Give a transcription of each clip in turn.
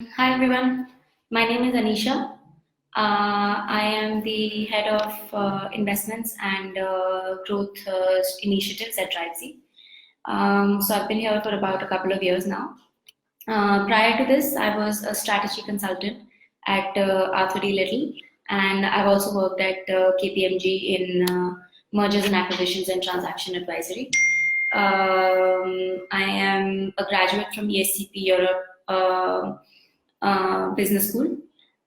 Hi everyone, my name is Anisha. I am the head of investments and growth initiatives at Drivezy. So I've been here for about a couple of years now. Prior to this, I was a strategy consultant at R3D Little, and I've also worked at KPMG in mergers and acquisitions and transaction advisory. I am a graduate from ESCP Europe Business School,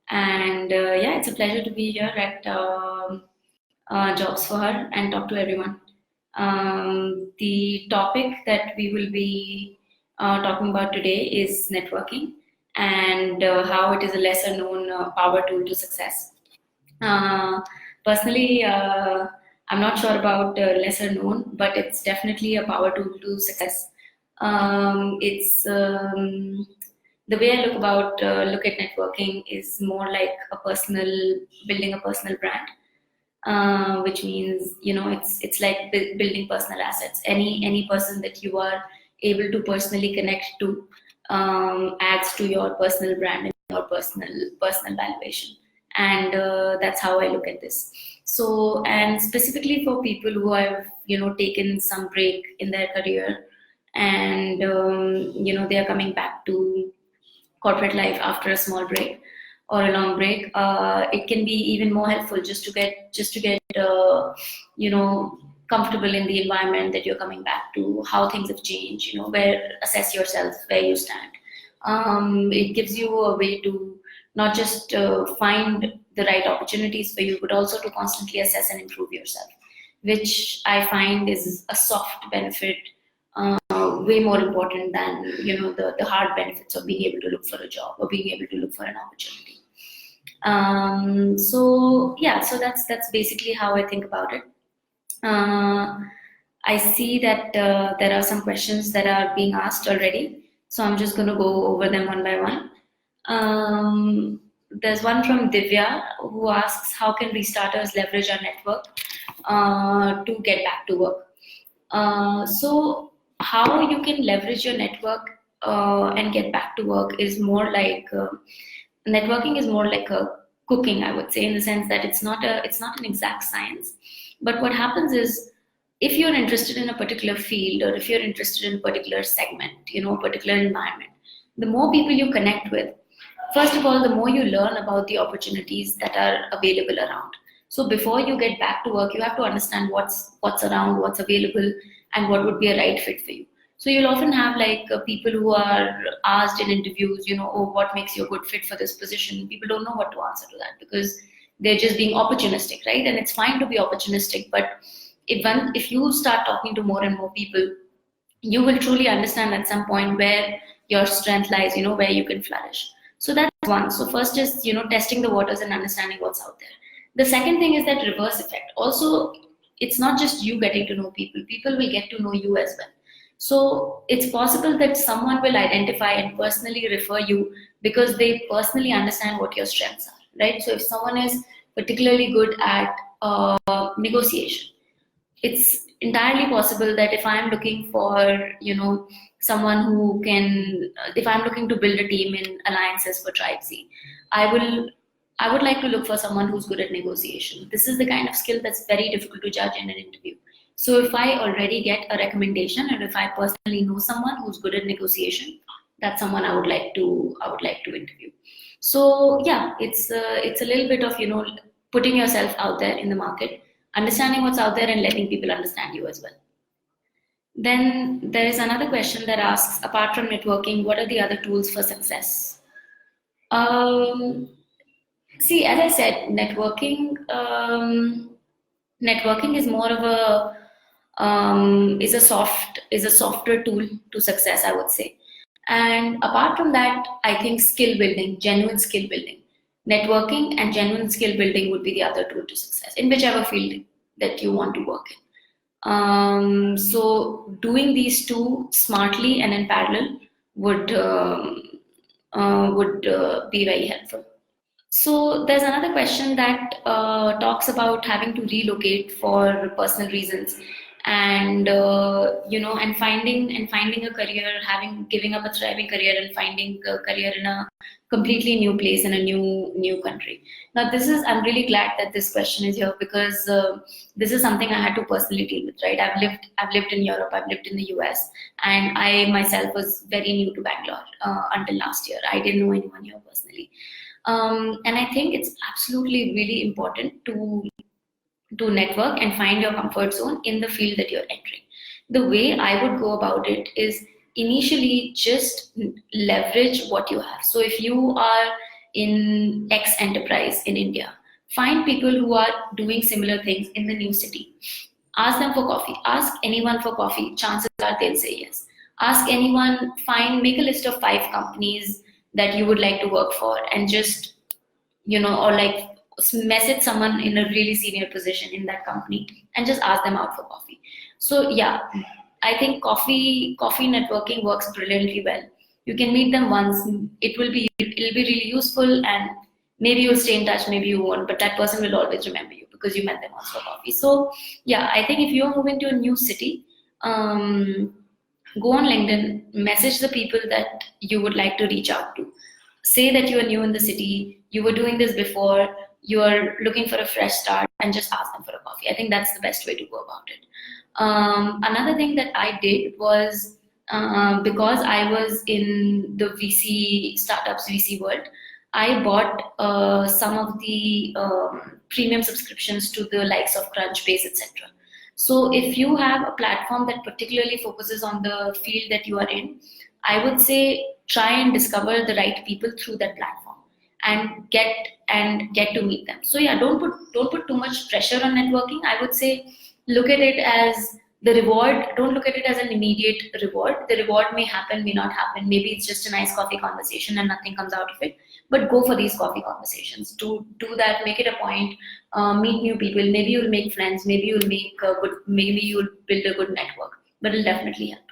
and yeah, it's a pleasure to be here at Jobs for Her and talk to everyone. The topic that we will be talking about today is networking and how it is a lesser known power tool to success. Uh, Personally, I'm not sure about lesser known, but it's definitely a power tool to success. It's The way I look at networking is more like a personal building a personal brand, which means it's like building personal assets. Any person that you are able to personally connect to adds to your personal brand and your personal valuation, and that's how I look at this. So, and specifically for people who have taken some break in their career, and they are coming back to corporate life after a small break or a long break, it can be even more helpful just to get comfortable in the environment that you're coming back to, how things have changed, where assess yourself, where you stand. It gives you a way to not just find the right opportunities for you, but also to constantly assess and improve yourself, which I find is a soft benefit, way more important than the hard benefits of being able to look for a job or being able to look for an opportunity. So yeah, so that's basically how I think about it. uh, I see that there are some questions that are being asked already, so I'm just going to go over them one by one. There's one from Divya who asks, how can restarters leverage our network to get back to work? So how you can leverage your network and get back to work is more like networking is more like a cooking, I would say, in the sense that it's not an exact science. But what happens is, if you're interested in a particular field, or if you're interested in a particular segment, particular environment, the more people you connect with, first of all, the more you learn about the opportunities that are available around. So before you get back to work, you have to understand what's around, what's available, and what would be a right fit for you. So you'll often have like people who are asked in interviews, oh, what makes you a good fit for this position? People don't know what to answer to that because they're just being opportunistic, right? And it's fine to be opportunistic, but if you start talking to more and more people, you will truly understand at some point where your strength lies, where you can flourish. So that's one. So first is, testing the waters and understanding what's out there. The second thing is that reverse effect. Also, it's not just you getting to know people, people will get to know you as well. So it's possible that someone will identify and personally refer you because they personally understand what your strengths are, right? So if someone is particularly good at negotiation, it's entirely possible that if I'm looking for, someone who can, if I'm looking to build a team in alliances for Drivezy, I will, I would like to look for someone who's good at negotiation. This is the kind of skill that's very difficult to judge in an interview. So if I already get a recommendation, and if I personally know someone who's good at negotiation, that's someone I would like to interview. So yeah, it's a little bit of putting yourself out there in the market, understanding what's out there, and letting people understand you as well. Then there is another question that asks, apart from networking, what are the other tools for success? Um, See, as I said, networking is more of a is a softer tool to success, I would say. And apart from that, I think skill building, genuine skill building, networking and genuine skill building would be the other tool to success in whichever field that you want to work in. So doing these two smartly and in parallel would be very helpful. So there's another question that talks about having to relocate for personal reasons, and and finding a career, giving up a thriving career and finding a career in a completely new place in a new country. Now this is, I'm really glad that this question is here, because this is something I had to personally deal with, right? I've lived in Europe, I've lived in the US, and I myself was very new to Bangalore until last year. I didn't know anyone here personally. And I think it's absolutely really important to network and find your comfort zone in the field that you're entering. The way I would go about it is initially just leverage what you have. So if you are in X enterprise in India, find people who are doing similar things in the new city. Ask them for coffee. Ask anyone for coffee. Chances are they'll say yes. Ask anyone, make a list of 5 companies that you would like to work for, and just, or like message someone in a really senior position in that company and just ask them out for coffee. So yeah, I think coffee networking works brilliantly well. You can meet them once, it'll be really useful, and maybe you'll stay in touch, maybe you won't, but that person will always remember you because you met them once for coffee. So yeah, I think if you're moving to a new city, go on LinkedIn, message the people that you would like to reach out to. Say that you are new in the city, you were doing this before, you are looking for a fresh start, and just ask them for a coffee. I think that's the best way to go about it. Another thing that I did was, because I was in the VC world, I bought some of the premium subscriptions to the likes of Crunchbase, etc. So if you have a platform that particularly focuses on the field that you are in, I would say try and discover the right people through that platform and get to meet them. So yeah, don't put too much pressure on networking. I would say look at it as the reward. Don't look at it as an immediate reward. The reward may happen, may not happen. Maybe it's just a nice coffee conversation and nothing comes out of it. But go for these coffee conversations. Do that. Make it a point. Meet new people. Maybe you'll make friends. Maybe you'll maybe you'll build a good network. But it'll definitely help.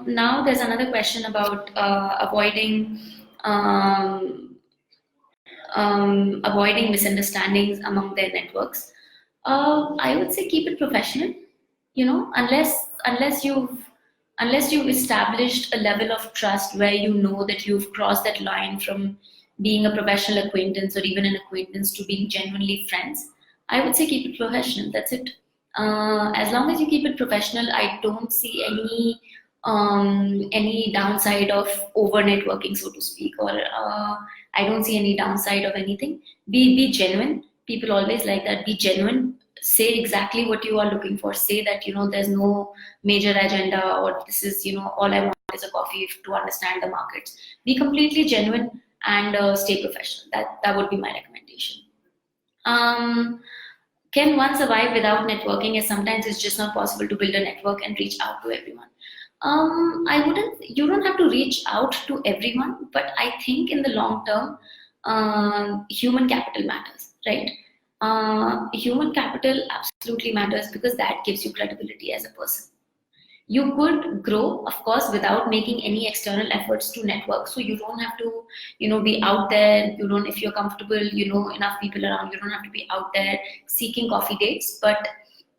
Now there's another question about um, avoiding misunderstandings among their networks. I would say keep it professional. Unless you've established a level of trust where you know that you've crossed that line from being a professional acquaintance or even an acquaintance to being genuinely friends, I would say keep it professional. That's it. As long as you keep it professional, I don't see any downside of over networking, so to speak, or I don't see any downside of anything. Be genuine. People always like that. Be genuine. Say exactly what you are looking for. Say that there's no major agenda, or this is all I want is a coffee to understand the markets. Be completely genuine and stay professional. That would be my recommendation. Um, can one survive without networking? As sometimes it's just not possible to build a network and reach out to everyone. I wouldn't. You don't have to reach out to everyone, but I think in the long term, human capital matters, right? Human capital absolutely matters because that gives you credibility as a person. You could grow, of course, without making any external efforts to network. So you don't have to, be out there. You don't, if you're comfortable, enough people around. You don't have to be out there seeking coffee dates. But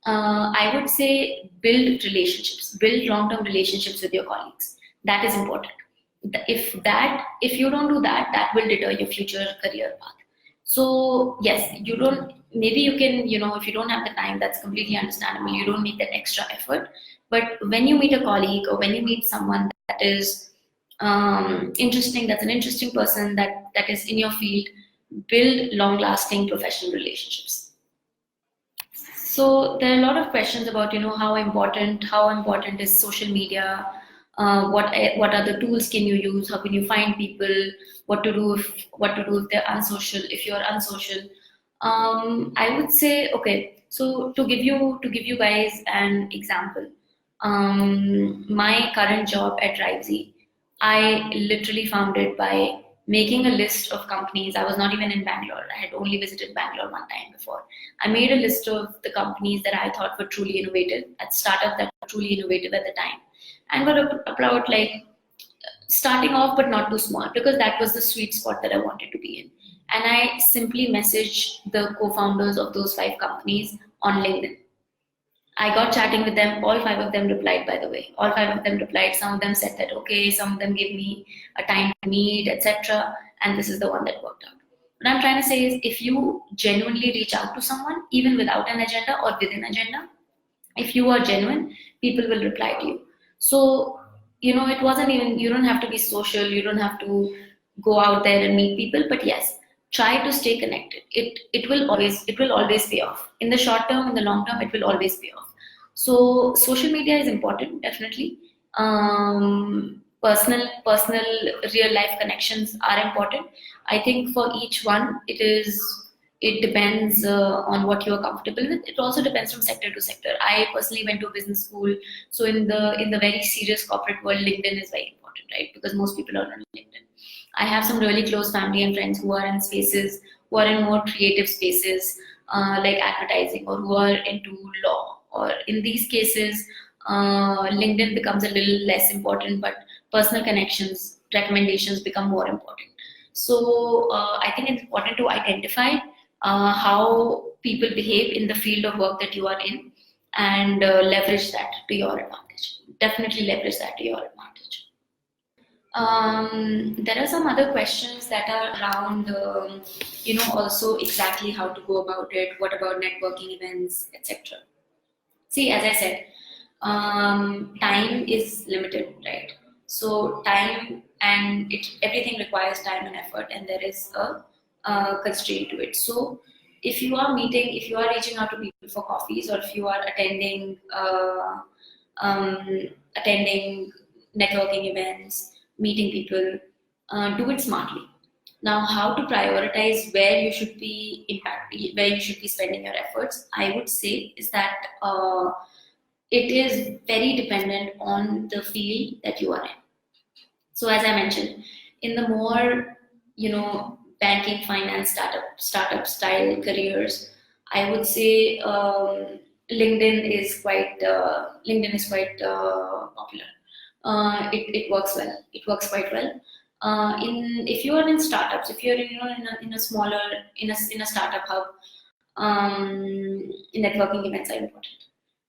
I would say build long-term relationships with your colleagues. That is important. If you don't do that, that will deter your future career path. So yes, you don't. Maybe you can, if you don't have the time, that's completely understandable. You don't make that extra effort. But when you meet a colleague or when you meet someone that is interesting, that's an interesting person that is in your field, build long-lasting professional relationships. So there are a lot of questions about how important is social media. What other tools can you use? How can you find people? What to do if they're unsocial? If you're unsocial, I would say okay. So to give you guys an example, my current job at Drivezy, I literally found it by making a list of companies. I was not even in Bangalore. I had only visited Bangalore one time before. I made a list of the companies that I thought were truly innovative, at startup that were truly innovative at the time, and were about like starting off but not too small, because that was the sweet spot that I wanted to be in. And I simply messaged the co-founders of those 5 companies on LinkedIn. I got chatting with them. All five of them replied, by the way. All five of them replied. Some of them said that okay, some of them gave me a time to meet, etc. And this is the one that worked out. What I'm trying to say is if you genuinely reach out to someone, even without an agenda or with an agenda, if you are genuine, people will reply to you. So, it wasn't even, you don't have to be social, you don't have to go out there and meet people, but yes, try to stay connected. It will always pay off. In the short term, in the long term, it will always pay off. So social media is important, definitely. Personal real life connections are important. I think for each one, it depends on what you are comfortable with. It also depends from sector to sector. I personally went to a business school, so in the very serious corporate world, LinkedIn is very important, right? Because most people are on LinkedIn. I have some really close family and friends who are in spaces, who are in more creative spaces, like advertising, or who are into law. Or in these cases, LinkedIn becomes a little less important, but personal connections, recommendations become more important. So I think it's important to identify how people behave in the field of work that you are in, and leverage that to your advantage. Definitely leverage that to your advantage. There are some other questions that are around, also exactly how to go about it. What about networking events, etc. See, as I said, time is limited, right? So time and everything requires time and effort, and there is a constraint to it. So if you are reaching out to people for coffees, or if you are attending networking events, meeting people, do it smartly. Now, how to prioritize where you should be spending your efforts, I would say, is that it is very dependent on the field that you are in. So, as I mentioned, in the more banking, finance, startup style careers, I would say LinkedIn is quite popular. It works well. It works quite well. In If you are in startups, if you're in a smaller in a startup hub, networking events are important,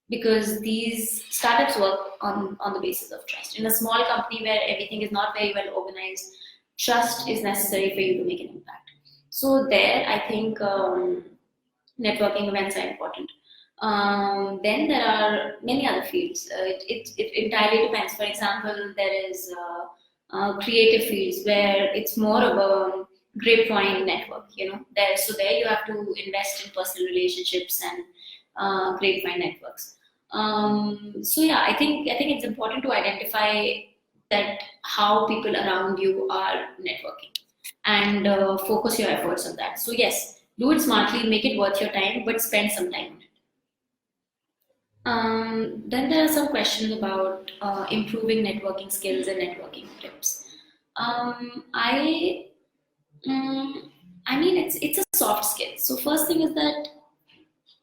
because these startups work on the basis of trust. In a small company where everything is not very well organized, trust is necessary for you to make an impact. So there, I think networking events are important. Then there are many other fields. It entirely depends. For example, there is creative fields where it's more of a grapevine network. There you have to invest in personal relationships and grapevine networks. So yeah, I think it's important to identify that how people around you are networking, and focus your efforts on that. So yes, do it smartly, make it worth your time, but spend some time on it. Then there are some questions about improving networking skills and networking tips. I I mean, it's a soft skill. So first thing is that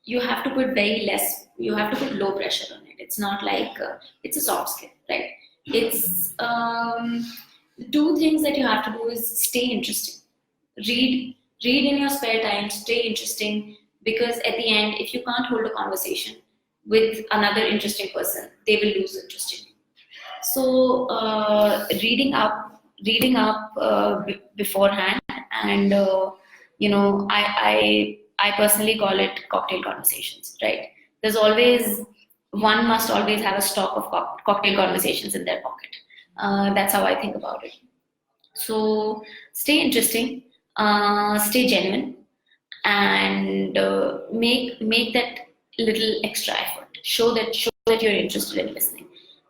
you have to put low pressure on it. It's not like it's a soft skill, right? It's The two things that you have to do is stay interesting. Read read in your spare time, stay interesting, because at the end, if you can't hold a conversation with another interesting person, they will lose interest in you. So reading up beforehand, and I personally call it cocktail conversations. Right? There's always One must always have a stock of cocktail conversations in their pocket. That's how I think about it. So stay interesting, stay genuine, and make that little extra effort. Show that you're interested in listening,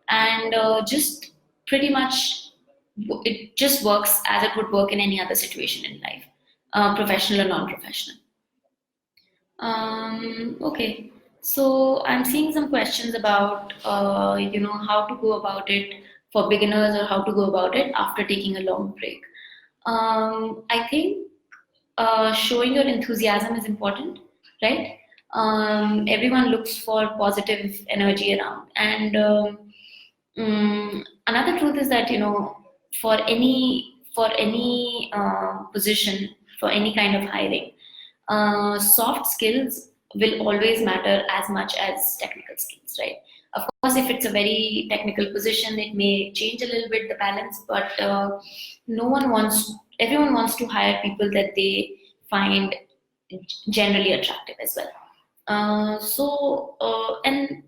and just pretty much it just works as it would work in any other situation in life, professional or non-professional. Okay, so I'm seeing some questions about how to go about it for beginners, or how to go about it after taking a long break. I think showing your enthusiasm is important, right? Everyone looks for positive energy around, and another truth is that for any position, for any kind of hiring, soft skills will always matter as much as technical skills, right? Of course, if it's a very technical position, it may change a little bit the balance, but no one wants, everyone wants to hire people that they find generally attractive as well. And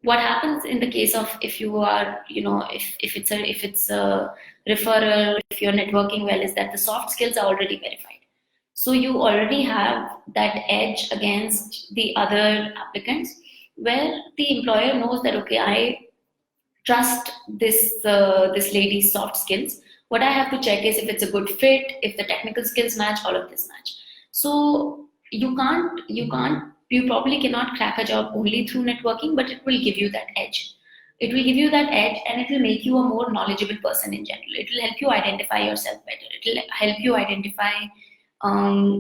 what happens in the case of, if you are, if it's a referral, if you're networking well, is that the soft skills are already verified. So you already have that edge against the other applicants, where the employer knows that, okay, I trust this lady's soft skills. What I have to check is if it's a good fit, if the technical skills match, all of this match. So you probably cannot crack a job only through networking, but it will give you that edge. It will give you that edge, and it will make you a more knowledgeable person in general. It will help you identify yourself better. It will help you identify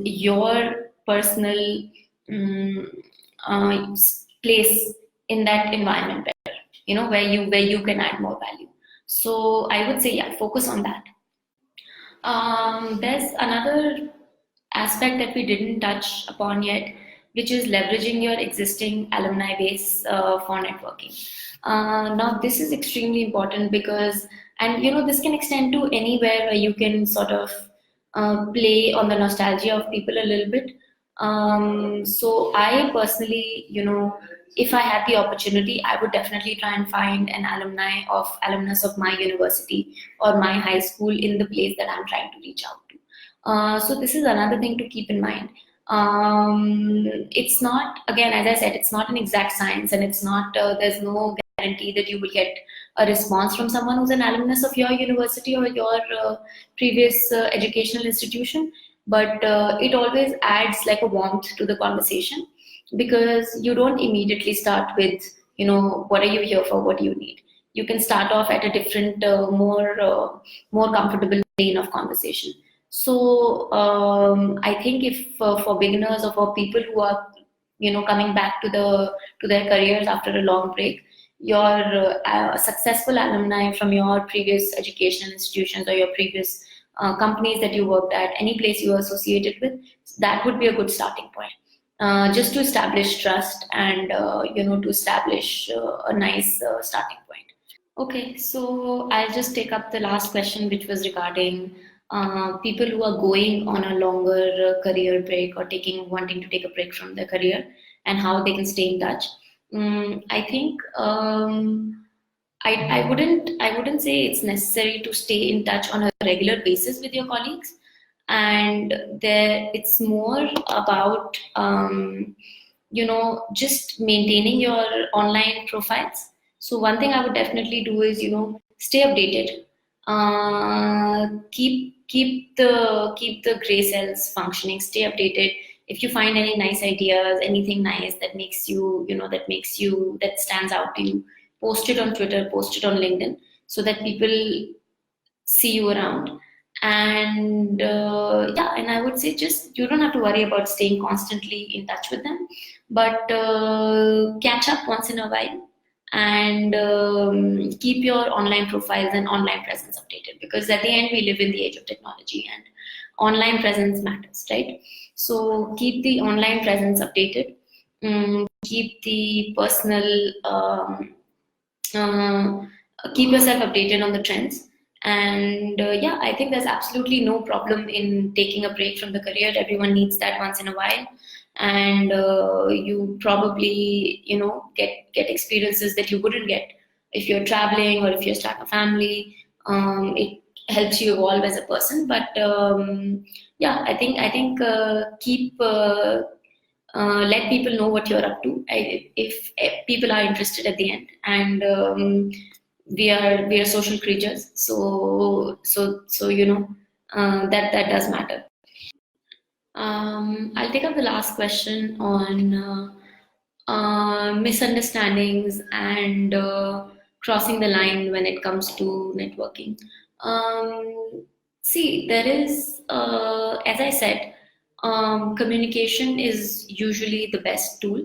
your personal um, place in that environment better, where you can add more value. So I would say, yeah, focus on that. There's another aspect that we didn't touch upon yet, which is leveraging your existing alumni base for networking. Now, this is extremely important because, and this can extend to anywhere where you can sort of play on the nostalgia of people a little bit. So I personally, if I had the opportunity, I would definitely try and find an alumnus of my university or my high school in the place that I'm trying to reach out to. So this is another thing to keep in mind. It's not, again, as I said, it's not an exact science, and it's not, there's no guarantee that you will get a response from someone who's an alumnus of your university or your previous educational institution. But it always adds like a warmth to the conversation, because you don't immediately start with, what are you here for? What do you need? You can start off at a different, more comfortable plane of conversation. So I think if for beginners or for people who are, coming back to their careers after a long break, your successful alumni from your previous educational institutions or your previous companies that you worked at, any place you are associated with, that would be a good starting point. Just to establish trust and to establish a nice starting point. Okay, so I'll just take up the last question, which was regarding people who are going on a longer career break or wanting to take a break from their career, and how they can stay in touch. I think I wouldn't say it's necessary to stay in touch on a regular basis with your colleagues, and it's more about just maintaining your online profiles. So one thing I would definitely do is, stay updated. Keep the gray cells functioning. Stay updated. If you find any nice ideas, anything nice that makes you, that stands out to you, post it on Twitter, post it on LinkedIn, so that people see you around. And yeah, and I would say, just, you don't have to worry about staying constantly in touch with them, but catch up once in a while, and keep your online profiles and online presence updated, because at the end we live in the age of technology, and online presence matters, right? So keep the online presence updated. Keep the personal uh, keep yourself updated on the trends. And yeah, I think there's absolutely no problem in taking a break from the career. Everyone needs that once in a while, and you probably, get experiences that you wouldn't get if you're traveling or if you're starting a family. It helps you evolve as a person. But yeah, I think keep let people know what you're up to, if people are interested at the end. And we are social creatures, so that does matter. I'll take up the last question on misunderstandings and crossing the line when it comes to networking. See, there is, as I said, communication is usually the best tool.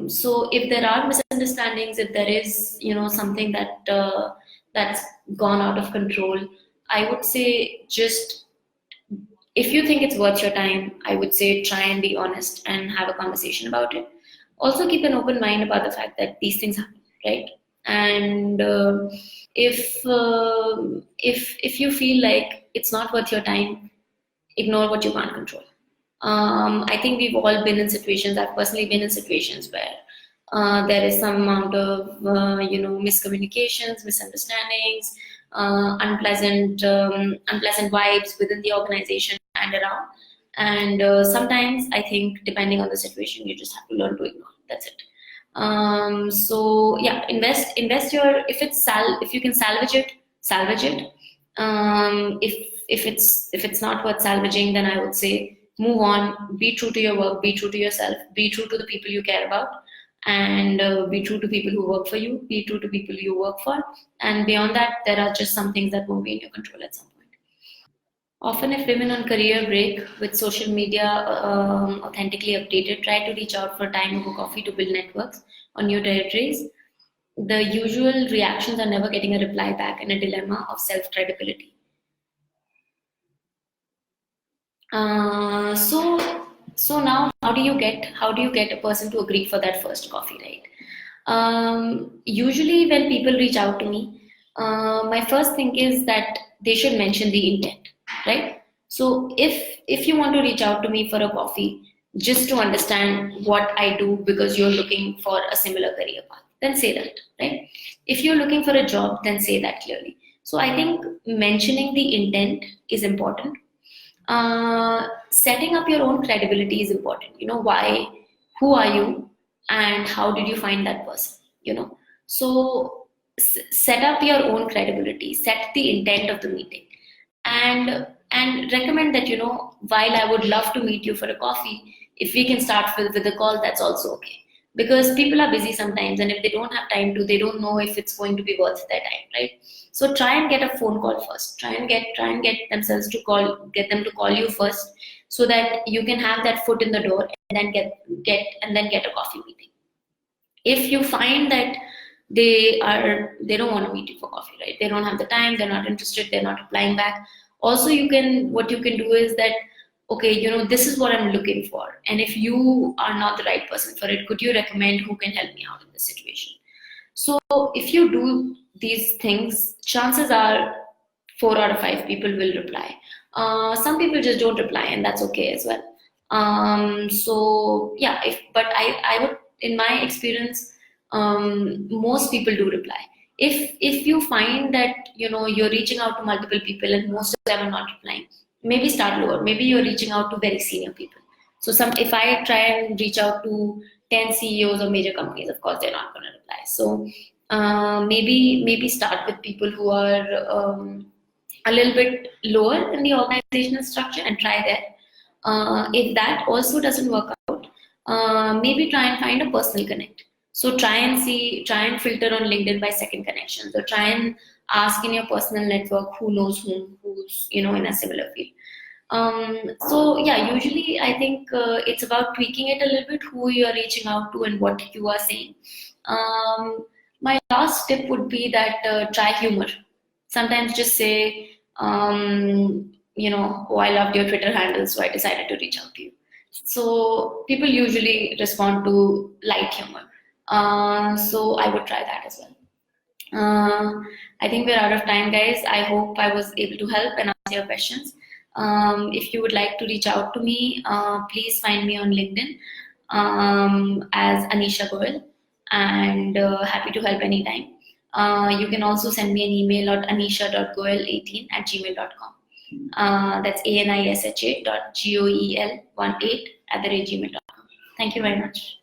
So if there are misunderstandings, if there is, something that's gone out of control, I would say, just If you think it's worth your time, I would say try and be honest and have a conversation about it. Also, keep an open mind about the fact that these things happen, right? And if you feel like it's not worth your time, ignore what you can't control. I think we've all been in situations. I've personally been in situations where there is some amount of miscommunications, misunderstandings, unpleasant vibes within the organization and around. And sometimes I think, depending on the situation, you just have to learn to ignore. That's it. So yeah, invest your, if you can salvage it. If it's not worth salvaging, then I would say move on. Be true to your work. Be true to yourself. Be true to the people you care about, and be true to people who work for you. Be true to people you work for. And beyond that, there are just some things that won't be in your control at some point. Often, if women on career break with social media authentically updated, try to reach out for time over coffee to build networks on new territories, the usual reactions are never getting a reply back and a dilemma of self-credibility. So now how do you get a person to agree for that first coffee, right? Usually when people reach out to me, my first thing is that they should mention the intent, right? So if you want to reach out to me for a coffee just to understand what I do because you're looking for a similar career path, then say that, right? If you're looking for a job, then say that clearly. So I think mentioning the intent is important. Setting up your own credibility is important. Why, who are you, and how did you find that person? So set up your own credibility, set the intent of the meeting, and recommend that, while I would love to meet you for a coffee, if we can start with a call, that's also okay. Because people are busy sometimes, and if they don't have time to, they don't know if it's going to be worth their time, right? So try and get a phone call first. Get them to call you first, so that you can have that foot in the door, and then get a coffee meeting. If you find that they don't want to meet you for coffee, right? They don't have the time, they're not interested, they're not replying back. Also, what you can do is that, okay, this is what I'm looking for, and if you are not the right person for it, could you recommend who can help me out in this situation? So if you do these things, chances are 4 out of 5 people will reply. Some people just don't reply, and that's okay as well. So yeah, but I would, in my experience, most people do reply. If you find that you're reaching out to multiple people and most of them are not replying, maybe start lower. Maybe you're reaching out to very senior people. So if I try and reach out to 10 CEOs of major companies, of course they're not going to reply. So maybe start with people who are a little bit lower in the organizational structure and try there. If that also doesn't work out, maybe try and find a personal connect. So try and filter on LinkedIn by second connections, or try and ask in your personal network who knows who's in a similar field. So yeah, usually I think it's about tweaking it a little bit, who you are reaching out to and what you are saying. My last tip would be that try humor. Sometimes just say, oh, I loved your Twitter handle, so I decided to reach out to you. So people usually respond to light humor. So I would try that as well. I think we're out of time, guys. I hope I was able to help and answer your questions. If you would like to reach out to me, please find me on LinkedIn as Anisha Goel, and happy to help anytime. You can also send me an email at anisha.goel18@gmail.com. That's anisha.goel18@gmail.com. Thank you very much.